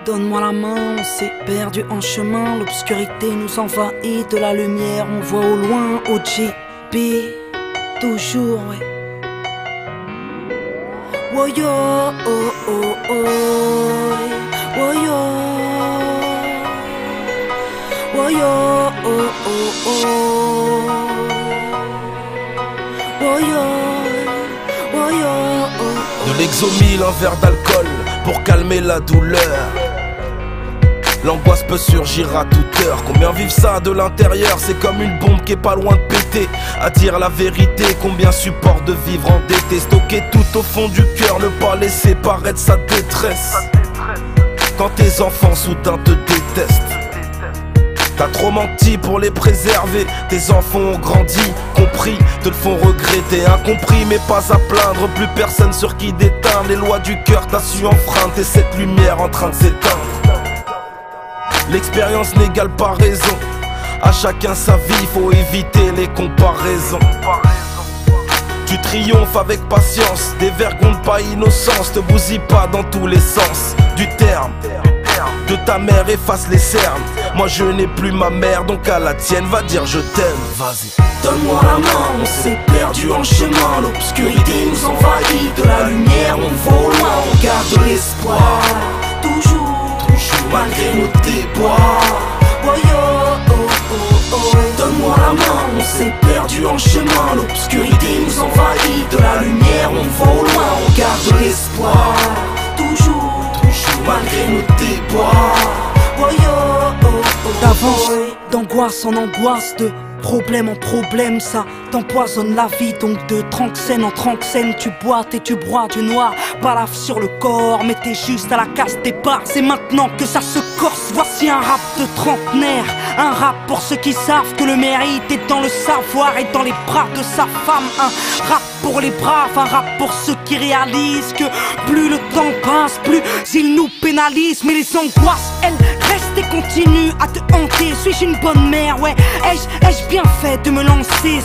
Donne-moi la main, on s'est perdu en chemin. L'obscurité nous envahit, de la lumière on voit au loin. OGB, toujours, ouais. Woyo, oh oh oh, woyo, woyo, oh oh oh, woyo, woyo, oh oh. De l'exomile, un verre d'alcool pour calmer la douleur. L'angoisse peut surgir à toute heure. Combien vivent ça de l'intérieur? C'est comme une bombe qui est pas loin de péter. À dire la vérité, combien supportent de vivre endetté? Stocker tout au fond du cœur, ne pas laisser paraître sa détresse. Quand tes enfants soudain te détestent, t'as trop menti pour les préserver. Tes enfants ont grandi, compris, te le font regretter. Incompris mais pas à plaindre, plus personne sur qui déteindre. Les lois du cœur t'as su enfreindre, et cette lumière en train de s'éteindre. L'expérience n'égale pas raison, à chacun sa vie, faut éviter les comparaisons. Tu triomphes avec patience, dévergonde pas innocence. Te bousille pas dans tous les sens du terme. De ta mère efface les cernes. Moi je n'ai plus ma mère, donc à la tienne va dire je t'aime. Vas-y. Donne-moi la main, on s'est perdu en chemin. L'obscurité nous envahit, de la lumière on va au loin. On garde l'espoir, toujours malgré nos déboires. Woyo, oh oh oh. Donne-moi la main, on s'est perdu en chemin. L'obscurité nous envahit, de la lumière on va au loin. On garde l'espoir, toujours malgré nos déboires. Woyo, oh oh. D'avance, d'angoisse en angoisse, de problème en problème, ça t'empoisonne la vie. Donc de tranxène en tranxène, tu boites et tu broies du noir. Balafre sur le corps, mais t'es juste à la case départ. C'est maintenant que ça se corse. Voici un rap de trentenaire, un rap pour ceux qui savent que le mérite est dans le savoir et dans les bras de sa femme. Un rap pour les braves, un rap pour ceux qui réalisent que plus le temps passe, plus ils nous pénalisent. Mais les angoisses, elles restent et continuent à te hanter. Suis-je une bonne mère? Ouais, ai-je bien fait de me lancer?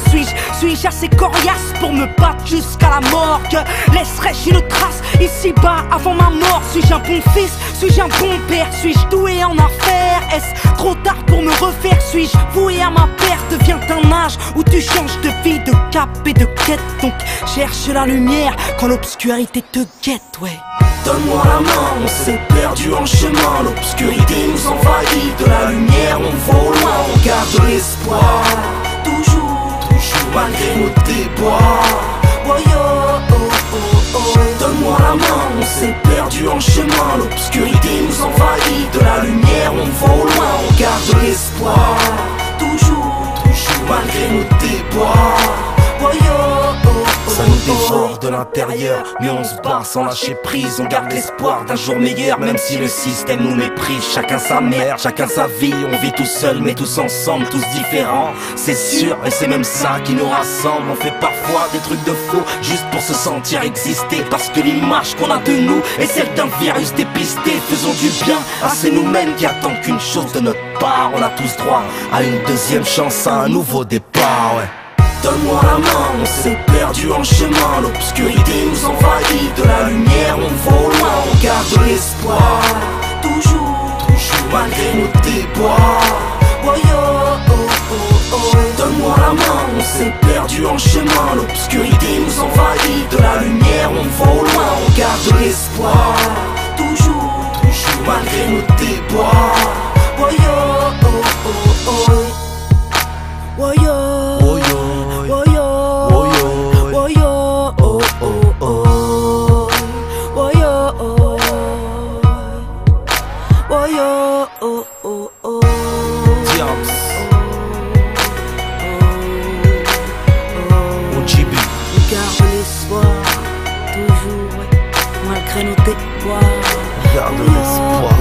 Suis-je assez coriace pour me battre jusqu'à la mort? Que laisserai-je une trace ici-bas avant ma mort? Suis-je un bon fils? Suis-je un bon père? Suis-je doué en affaires? Est-ce trop tard pour me refaire? Suis-je voué à ma perte? Vient un âge où tu changes de vie, de cap et de quête. Donc cherche la lumière quand l'obscurité te guette, ouais. Donne-moi la main, on s'est perdu en chemin. L'obscurité nous envahit, de la lumière on va au loin. On garde l'espoir, toujours malgré nos déboires. Woyo, oh oh oh. Donne-moi la main, on s'est perdu en chemin. L'obscurité nous envahit, de la lumière on va au loin. On garde l'espoir, toujours malgré nos déboires. Woyo, oh oh. Ça nous dévore de l'intérieur, mais on se bat sans lâcher prise. On garde l'espoir d'un jour meilleur, même si le système nous méprise. Chacun sa mère, chacun sa vie. On vit tout seul, mais tous ensemble, tous différents. C'est sûr, et c'est même ça qui nous rassemble. On fait parfois des trucs de faux, juste pour se sentir exister. Parce que l'image qu'on a de nous est celle d'un virus dépisté. Faisons du bien à c'est nous-mêmes qui attendent qu'une chose de notre part. On a tous droit à une deuxième chance, à un nouveau départ, ouais. Donne-moi la main, on s'est perdu en chemin. L'obscurité nous envahit, de la lumière on va au loin. On garde l'espoir, toujours malgré nos déboires. Woyo, oh oh oh. Donne-moi la main, on s'est perdu en chemin. L'obscurité nous envahit, de la lumière on va au loin. On garde l'espoir, toujours malgré nos déboires. Woyo, oh oh oh. Woyo. Woyo, oh oh oh. Diams, OGB. On garde l'espoir, toujours, ouais, malgré nos déboires. Garde l'espoir.